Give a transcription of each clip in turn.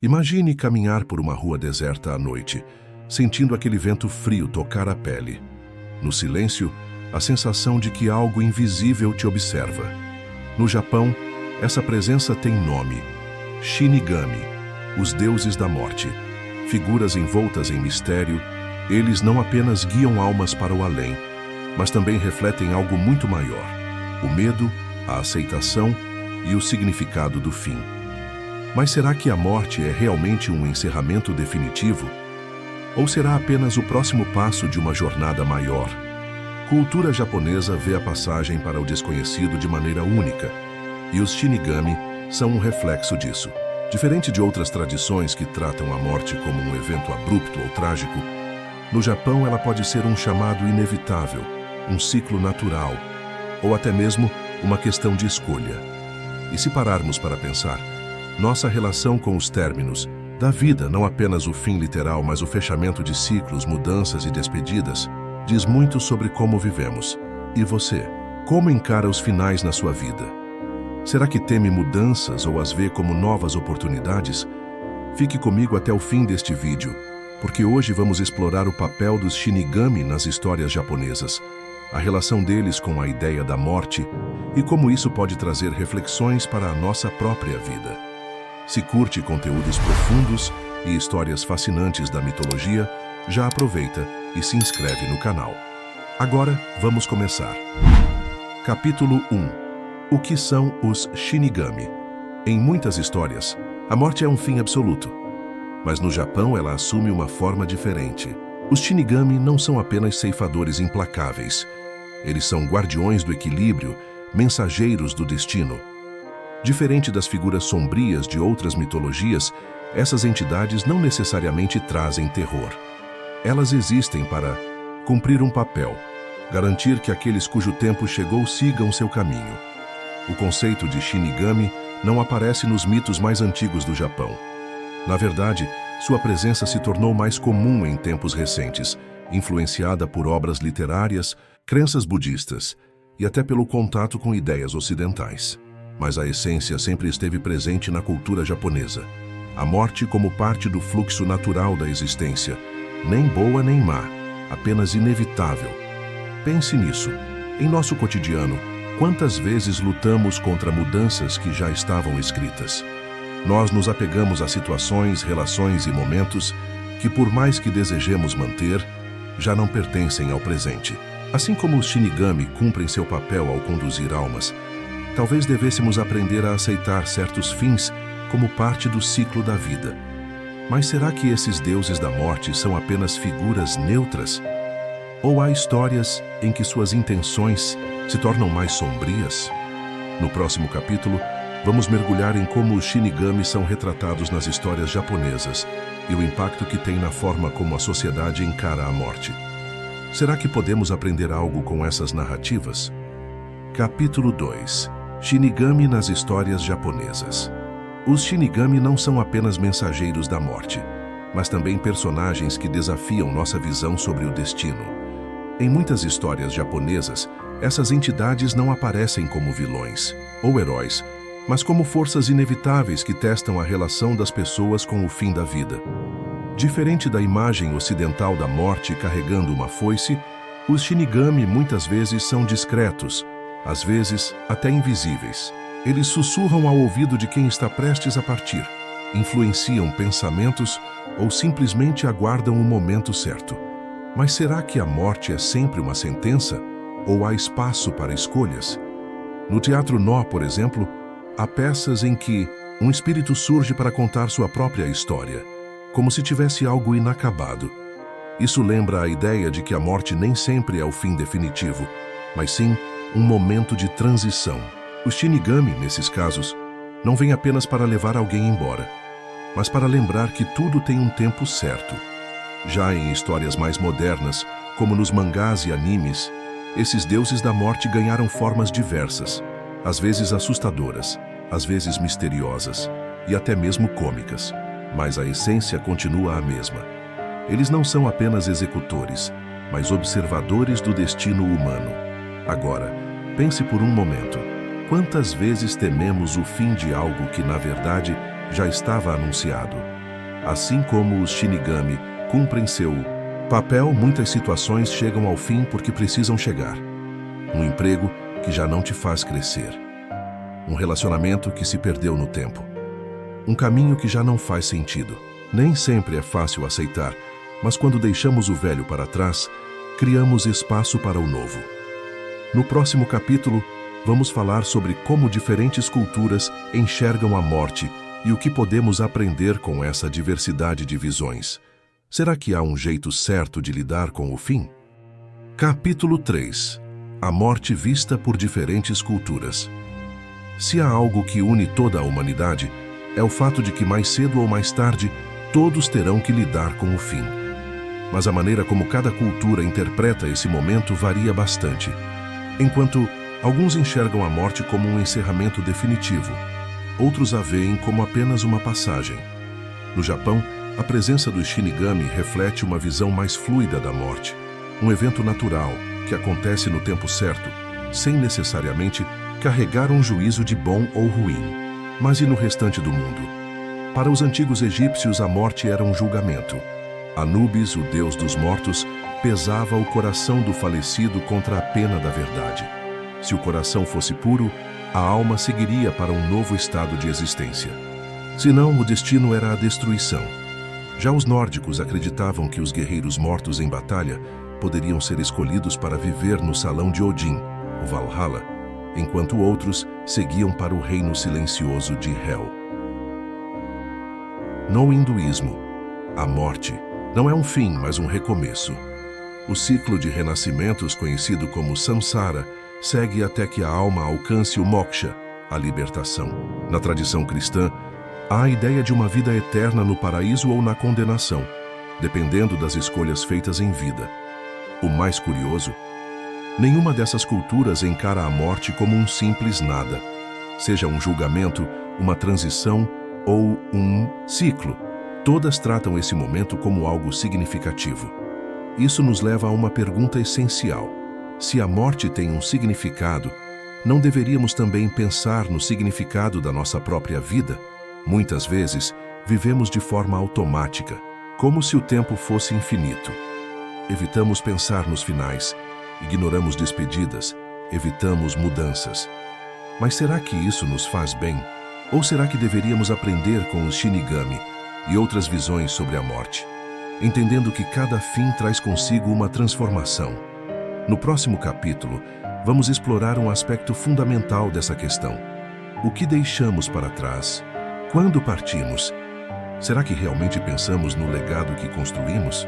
Imagine caminhar por uma rua deserta à noite, sentindo aquele vento frio tocar a pele. No silêncio, a sensação de que algo invisível te observa. No Japão, essa presença tem nome: Shinigami, os deuses da morte. Figuras envoltas em mistério, eles não apenas guiam almas para o além, mas também refletem algo muito maior: o medo, a aceitação e o significado do fim. Mas será que a morte é realmente um encerramento definitivo? Ou será apenas o próximo passo de uma jornada maior? Cultura japonesa vê a passagem para o desconhecido de maneira única, e os Shinigami são um reflexo disso. Diferente de outras tradições que tratam a morte como um evento abrupto ou trágico, no Japão ela pode ser um chamado inevitável, um ciclo natural, ou até mesmo uma questão de escolha. E se pararmos para pensar, nossa relação com os términos da vida, não apenas o fim literal, mas o fechamento de ciclos, mudanças e despedidas, diz muito sobre como vivemos. E você? Como encara os finais na sua vida? Será que teme mudanças ou as vê como novas oportunidades? Fique comigo até o fim deste vídeo, porque hoje vamos explorar o papel dos Shinigami nas histórias japonesas, a relação deles com a ideia da morte e como isso pode trazer reflexões para a nossa própria vida. Se curte conteúdos profundos e histórias fascinantes da mitologia, já aproveita e se inscreve no canal. Agora, vamos começar. Capítulo 1. O que são os Shinigami? Em muitas histórias, a morte é um fim absoluto. Mas no Japão ela assume uma forma diferente. Os Shinigami não são apenas ceifadores implacáveis. Eles são guardiões do equilíbrio, mensageiros do destino. Diferente das figuras sombrias de outras mitologias, essas entidades não necessariamente trazem terror. Elas existem para cumprir um papel, garantir que aqueles cujo tempo chegou sigam seu caminho. O conceito de Shinigami não aparece nos mitos mais antigos do Japão. Na verdade, sua presença se tornou mais comum em tempos recentes, influenciada por obras literárias, crenças budistas e até pelo contato com ideias ocidentais. Mas a essência sempre esteve presente na cultura japonesa. A morte como parte do fluxo natural da existência, nem boa nem má, apenas inevitável. Pense nisso. Em nosso cotidiano, quantas vezes lutamos contra mudanças que já estavam escritas? Nós nos apegamos a situações, relações e momentos que, por mais que desejemos manter, já não pertencem ao presente. Assim como os Shinigami cumprem seu papel ao conduzir almas, talvez devêssemos aprender a aceitar certos fins como parte do ciclo da vida. Mas será que esses deuses da morte são apenas figuras neutras? Ou há histórias em que suas intenções se tornam mais sombrias? No próximo capítulo, vamos mergulhar em como os Shinigami são retratados nas histórias japonesas e o impacto que tem na forma como a sociedade encara a morte. Será que podemos aprender algo com essas narrativas? Capítulo 2. Shinigami nas histórias japonesas. Os Shinigami não são apenas mensageiros da morte, mas também personagens que desafiam nossa visão sobre o destino. Em muitas histórias japonesas, essas entidades não aparecem como vilões ou heróis, mas como forças inevitáveis que testam a relação das pessoas com o fim da vida. Diferente da imagem ocidental da morte carregando uma foice, os Shinigami muitas vezes são discretos, às vezes até invisíveis. Eles sussurram ao ouvido de quem está prestes a partir, influenciam pensamentos ou simplesmente aguardam o momento certo. Mas será que a morte é sempre uma sentença? Ou há espaço para escolhas? No Teatro Nó, por exemplo, há peças em que um espírito surge para contar sua própria história, como se tivesse algo inacabado. Isso lembra a ideia de que a morte nem sempre é o fim definitivo, mas sim um momento de transição. Os Shinigami, nesses casos, não vêm apenas para levar alguém embora, mas para lembrar que tudo tem um tempo certo. Já em histórias mais modernas, como nos mangás e animes, esses deuses da morte ganharam formas diversas, às vezes assustadoras, às vezes misteriosas e até mesmo cômicas, mas a essência continua a mesma. Eles não são apenas executores, mas observadores do destino humano. Agora, pense por um momento. Quantas vezes tememos o fim de algo que, na verdade, já estava anunciado. Assim como os Shinigami cumprem seu papel, muitas situações chegam ao fim porque precisam chegar. Um emprego que já não te faz crescer. Um relacionamento que se perdeu no tempo. Um caminho que já não faz sentido. Nem sempre é fácil aceitar, mas quando deixamos o velho para trás, criamos espaço para o novo. No próximo capítulo, vamos falar sobre como diferentes culturas enxergam a morte e o que podemos aprender com essa diversidade de visões. Será que há um jeito certo de lidar com o fim? Capítulo 3. A morte vista por diferentes culturas. Se há algo que une toda a humanidade, é o fato de que mais cedo ou mais tarde, todos terão que lidar com o fim. Mas a maneira como cada cultura interpreta esse momento varia bastante. Enquanto alguns enxergam a morte como um encerramento definitivo, outros a veem como apenas uma passagem. No Japão, a presença dos Shinigami reflete uma visão mais fluida da morte, um evento natural que acontece no tempo certo, sem necessariamente carregar um juízo de bom ou ruim. Mas e no restante do mundo? Para os antigos egípcios, a morte era um julgamento. Anubis, o deus dos mortos, pesava o coração do falecido contra a pena da verdade. Se o coração fosse puro, a alma seguiria para um novo estado de existência. Senão, o destino era a destruição. Já os nórdicos acreditavam que os guerreiros mortos em batalha poderiam ser escolhidos para viver no salão de Odin, o Valhalla, enquanto outros seguiam para o reino silencioso de Hel. No hinduísmo, a morte não é um fim, mas um recomeço. O ciclo de renascimentos, conhecido como samsara, segue até que a alma alcance o moksha, a libertação. Na tradição cristã, há a ideia de uma vida eterna no paraíso ou na condenação, dependendo das escolhas feitas em vida. O mais curioso, nenhuma dessas culturas encara a morte como um simples nada, seja um julgamento, uma transição ou um ciclo. Todas tratam esse momento como algo significativo. Isso nos leva a uma pergunta essencial. Se a morte tem um significado, não deveríamos também pensar no significado da nossa própria vida? Muitas vezes, vivemos de forma automática, como se o tempo fosse infinito. Evitamos pensar nos finais, ignoramos despedidas, evitamos mudanças. Mas será que isso nos faz bem? Ou será que deveríamos aprender com os Shinigami e outras visões sobre a morte, entendendo que cada fim traz consigo uma transformação? No próximo capítulo, vamos explorar um aspecto fundamental dessa questão. O que deixamos para trás? Quando partimos? Será que realmente pensamos no legado que construímos?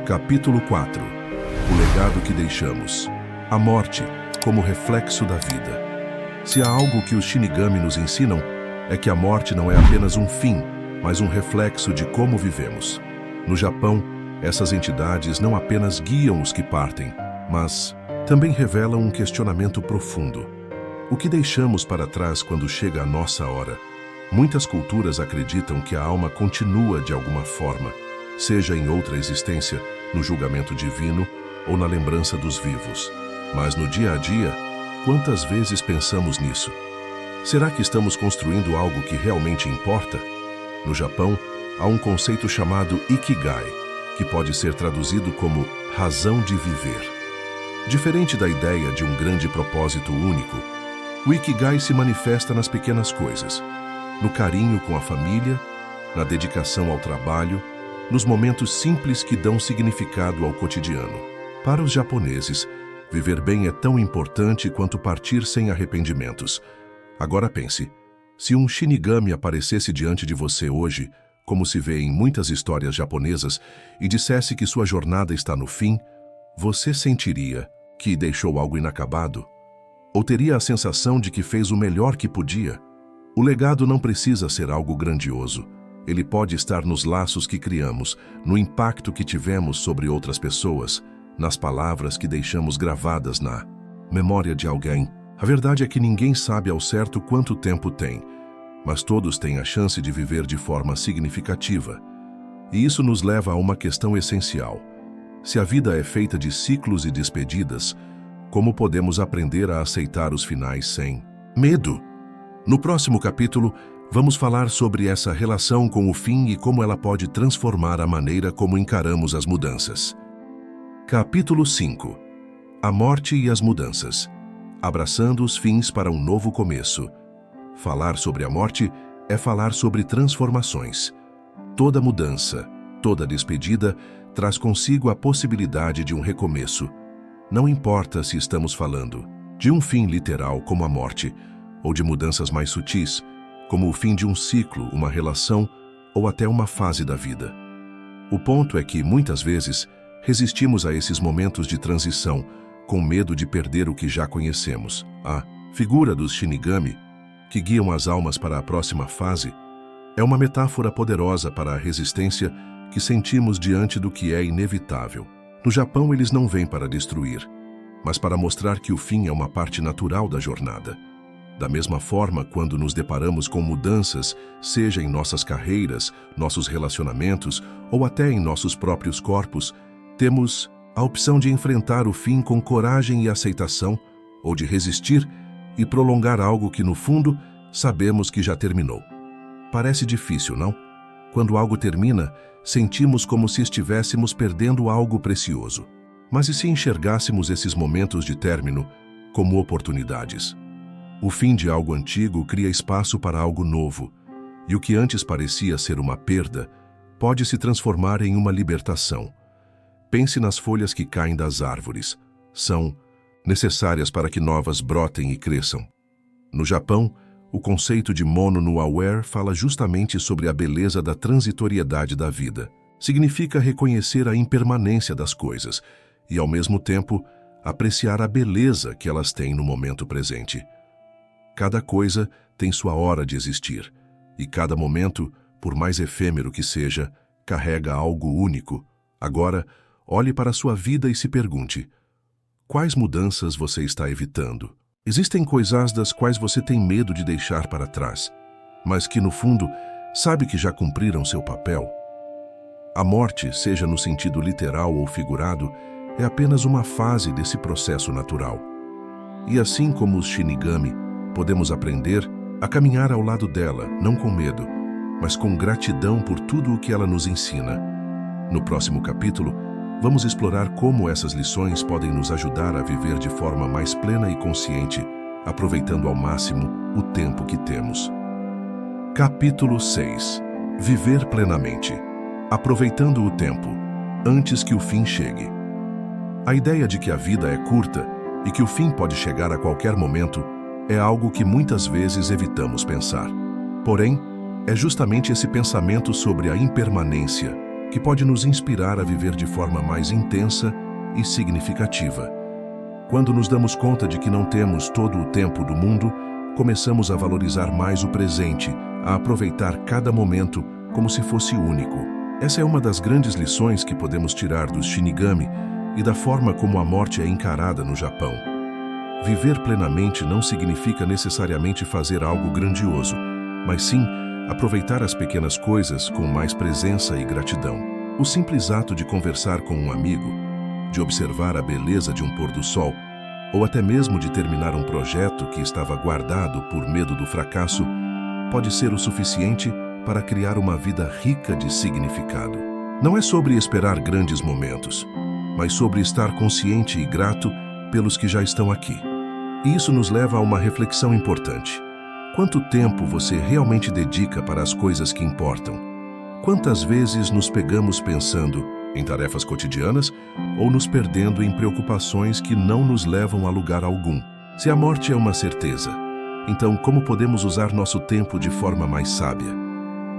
Capítulo 4. O legado que deixamos. A morte como reflexo da vida. Se há algo que os Shinigami nos ensinam, é que a morte não é apenas um fim, mas um reflexo de como vivemos. No Japão, essas entidades não apenas guiam os que partem, mas também revelam um questionamento profundo. O que deixamos para trás quando chega a nossa hora? Muitas culturas acreditam que a alma continua de alguma forma, seja em outra existência, no julgamento divino ou na lembrança dos vivos. Mas no dia a dia, quantas vezes pensamos nisso? Será que estamos construindo algo que realmente importa? No Japão, há um conceito chamado Ikigai, que pode ser traduzido como razão de viver. Diferente da ideia de um grande propósito único, o Ikigai se manifesta nas pequenas coisas, no carinho com a família, na dedicação ao trabalho, nos momentos simples que dão significado ao cotidiano. Para os japoneses, viver bem é tão importante quanto partir sem arrependimentos. Agora pense, se um Shinigami aparecesse diante de você hoje, como se vê em muitas histórias japonesas, e dissesse que sua jornada está no fim, você sentiria que deixou algo inacabado? Ou teria a sensação de que fez o melhor que podia? O legado não precisa ser algo grandioso. Ele pode estar nos laços que criamos, no impacto que tivemos sobre outras pessoas, nas palavras que deixamos gravadas na memória de alguém. A verdade é que ninguém sabe ao certo quanto tempo tem, mas todos têm a chance de viver de forma significativa. E isso nos leva a uma questão essencial. Se a vida é feita de ciclos e despedidas, como podemos aprender a aceitar os finais sem medo? No próximo capítulo, Vamos falar sobre essa relação com o fim e como ela pode transformar a maneira como encaramos as mudanças. Capítulo 5. A morte e as mudanças. Abraçando os fins para um novo começo. Falar sobre a morte é falar sobre transformações. Toda mudança, toda despedida, traz consigo a possibilidade de um recomeço. Não importa se estamos falando de um fim literal como a morte, ou de mudanças mais sutis, como o fim de um ciclo, uma relação ou até uma fase da vida. O ponto é que, muitas vezes, resistimos a esses momentos de transição, com medo de perder o que já conhecemos. A figura dos Shinigami, que guiam as almas para a próxima fase, é uma metáfora poderosa para a resistência que sentimos diante do que é inevitável. No Japão, eles não vêm para destruir, mas para mostrar que o fim é uma parte natural da jornada. Da mesma forma, quando nos deparamos com mudanças, seja em nossas carreiras, nossos relacionamentos ou até em nossos próprios corpos, temos a opção de enfrentar o fim com coragem e aceitação, ou de resistir e prolongar algo que, no fundo, sabemos que já terminou. Parece difícil, não? Quando algo termina, sentimos como se estivéssemos perdendo algo precioso. Mas e se enxergássemos esses momentos de término como oportunidades? O fim de algo antigo cria espaço para algo novo, e o que antes parecia ser uma perda pode se transformar em uma libertação. Pense nas folhas que caem das árvores. São necessárias para que novas brotem e cresçam. No Japão, o conceito de Mono no Aware fala justamente sobre a beleza da transitoriedade da vida. Significa reconhecer a impermanência das coisas e, ao mesmo tempo, apreciar a beleza que elas têm no momento presente. Cada coisa tem sua hora de existir, e cada momento, por mais efêmero que seja, carrega algo único. Agora, olhe para a sua vida e se pergunte: quais mudanças você está evitando? Existem coisas das quais você tem medo de deixar para trás, mas que, no fundo, sabe que já cumpriram seu papel? A morte, seja no sentido literal ou figurado, é apenas uma fase desse processo natural. E assim como os Shinigami, podemos aprender a caminhar ao lado dela, não com medo, mas com gratidão por tudo o que ela nos ensina. No próximo capítulo, vamos explorar como essas lições podem nos ajudar a viver de forma mais plena e consciente, aproveitando ao máximo o tempo que temos. Capítulo 6. Viver plenamente. Aproveitando o tempo, antes que o fim chegue. A ideia de que a vida é curta e que o fim pode chegar a qualquer momento é algo que muitas vezes evitamos pensar. Porém, é justamente esse pensamento sobre a impermanência que pode nos inspirar a viver de forma mais intensa e significativa. Quando nos damos conta de que não temos todo o tempo do mundo, começamos a valorizar mais o presente, a aproveitar cada momento como se fosse único. Essa é uma das grandes lições que podemos tirar dos Shinigami e da forma como a morte é encarada no Japão. Viver plenamente não significa necessariamente fazer algo grandioso, mas sim aproveitar as pequenas coisas com mais presença e gratidão. O simples ato de conversar com um amigo, de observar a beleza de um pôr do sol, ou até mesmo de terminar um projeto que estava guardado por medo do fracasso, pode ser o suficiente para criar uma vida rica de significado. Não é sobre esperar grandes momentos, mas sobre estar consciente e grato pelos que já estão aqui. E isso nos leva a uma reflexão importante. Quanto tempo você realmente dedica para as coisas que importam? Quantas vezes nos pegamos pensando em tarefas cotidianas ou nos perdendo em preocupações que não nos levam a lugar algum? Se a morte é uma certeza, então como podemos usar nosso tempo de forma mais sábia?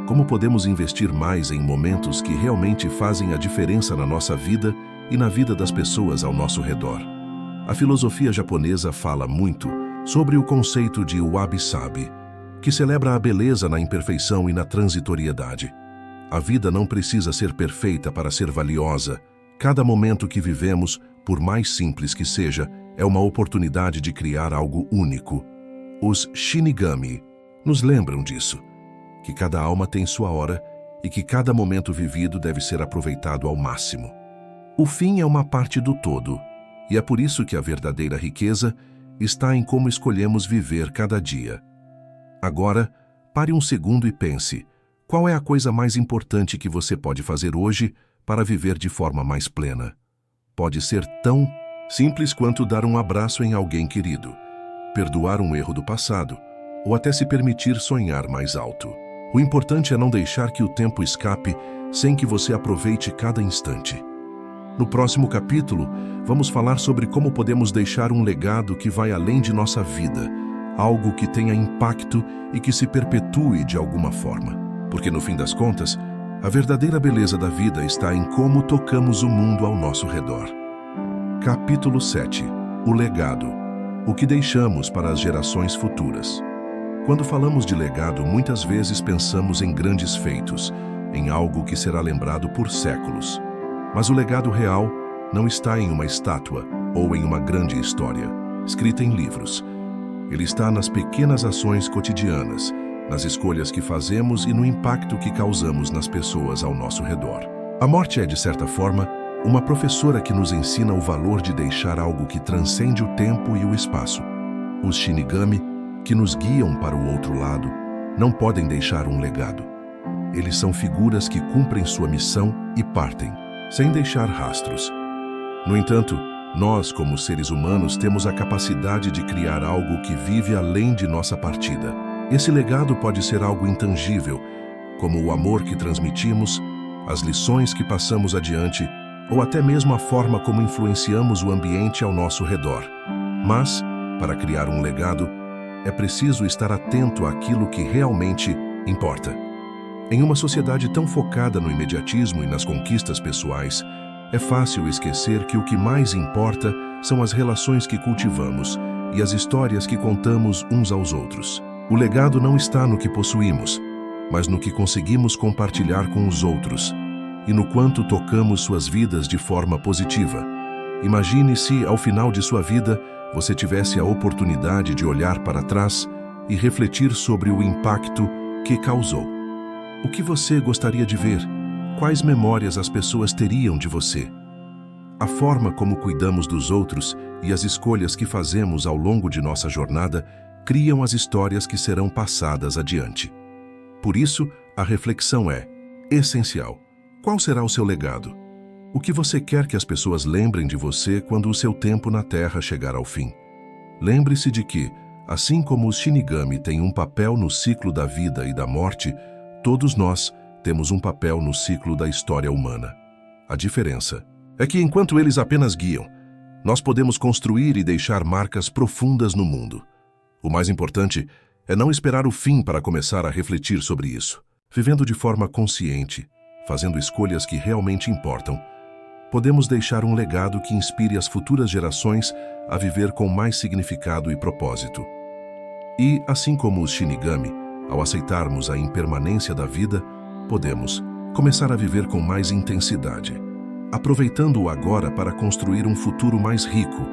Como podemos investir mais em momentos que realmente fazem a diferença na nossa vida e na vida das pessoas ao nosso redor? A filosofia japonesa fala muito sobre o conceito de wabi-sabi, que celebra a beleza na imperfeição e na transitoriedade. A vida não precisa ser perfeita para ser valiosa. Cada momento que vivemos, por mais simples que seja, é uma oportunidade de criar algo único. Os Shinigami nos lembram disso, que cada alma tem sua hora e que cada momento vivido deve ser aproveitado ao máximo. O fim é uma parte do todo, e é por isso que a verdadeira riqueza está em como escolhemos viver cada dia. Agora, Pare um segundo e pense: qual é a coisa mais importante que você pode fazer hoje para viver de forma mais plena? Pode ser tão simples quanto dar um abraço em alguém querido, perdoar um erro do passado, ou até se permitir sonhar mais alto. O importante é não deixar que o tempo escape sem que você aproveite cada instante. No próximo capítulo, vamos falar sobre como podemos deixar um legado que vai além de nossa vida, algo que tenha impacto e que se perpetue de alguma forma. Porque no fim das contas, a verdadeira beleza da vida está em como tocamos o mundo ao nosso redor. Capítulo 7. O legado. O que deixamos para as gerações futuras. Quando falamos de legado, muitas vezes pensamos em grandes feitos, em algo que será lembrado por séculos. Mas o legado real não está em uma estátua ou em uma grande história, escrita em livros. Ele está nas pequenas ações cotidianas, nas escolhas que fazemos e no impacto que causamos nas pessoas ao nosso redor. A morte é, de certa forma, uma professora que nos ensina o valor de deixar algo que transcende o tempo e o espaço. Os Shinigami, que nos guiam para o outro lado, não podem deixar um legado. Eles são figuras que cumprem sua missão e partem, sem deixar rastros. No entanto, nós, como seres humanos, temos a capacidade de criar algo que vive além de nossa partida. Esse legado pode ser algo intangível, como o amor que transmitimos, as lições que passamos adiante, ou até mesmo a forma como influenciamos o ambiente ao nosso redor. Mas, para criar um legado, é preciso estar atento àquilo que realmente importa. Em uma sociedade tão focada no imediatismo e nas conquistas pessoais, é fácil esquecer que o que mais importa são as relações que cultivamos e as histórias que contamos uns aos outros. O legado não está no que possuímos, mas no que conseguimos compartilhar com os outros e no quanto tocamos suas vidas de forma positiva. Imagine se, ao final de sua vida, você tivesse a oportunidade de olhar para trás e refletir sobre o impacto que causou. O que você gostaria de ver? Quais memórias as pessoas teriam de você? A forma como cuidamos dos outros e as escolhas que fazemos ao longo de nossa jornada criam as histórias que serão passadas adiante. Por isso, a reflexão é essencial. Qual será o seu legado? O que você quer que as pessoas lembrem de você quando o seu tempo na Terra chegar ao fim? Lembre-se de que, assim como os Shinigami têm um papel no ciclo da vida e da morte, todos nós temos um papel no ciclo da história humana. A diferença é que, enquanto eles apenas guiam, nós podemos construir e deixar marcas profundas no mundo. O mais importante é não esperar o fim para começar a refletir sobre isso. Vivendo de forma consciente, fazendo escolhas que realmente importam, podemos deixar um legado que inspire as futuras gerações a viver com mais significado e propósito. E, assim como os Shinigami, ao aceitarmos a impermanência da vida, podemos começar a viver com mais intensidade, aproveitando o agora para construir um futuro mais rico,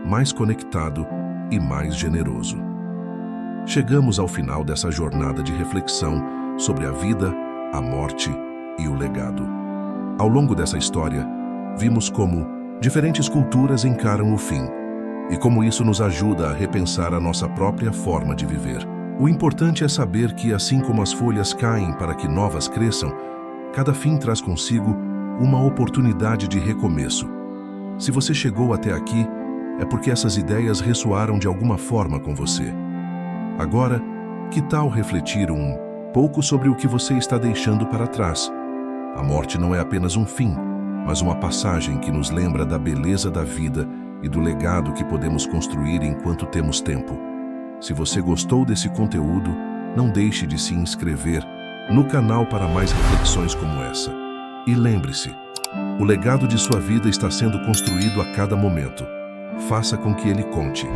mais conectado e mais generoso. Chegamos ao final dessa jornada de reflexão sobre a vida, a morte e o legado. Ao longo dessa história, vimos como diferentes culturas encaram o fim e como isso nos ajuda a repensar a nossa própria forma de viver. O importante é saber que, assim como as folhas caem para que novas cresçam, cada fim traz consigo uma oportunidade de recomeço. Se você chegou até aqui, é porque essas ideias ressoaram de alguma forma com você. Agora, que tal refletir um pouco sobre o que você está deixando para trás? A morte não é apenas um fim, mas uma passagem que nos lembra da beleza da vida e do legado que podemos construir enquanto temos tempo. Se você gostou desse conteúdo, não deixe de se inscrever no canal para mais reflexões como essa. E lembre-se, o legado de sua vida está sendo construído a cada momento. Faça com que ele conte.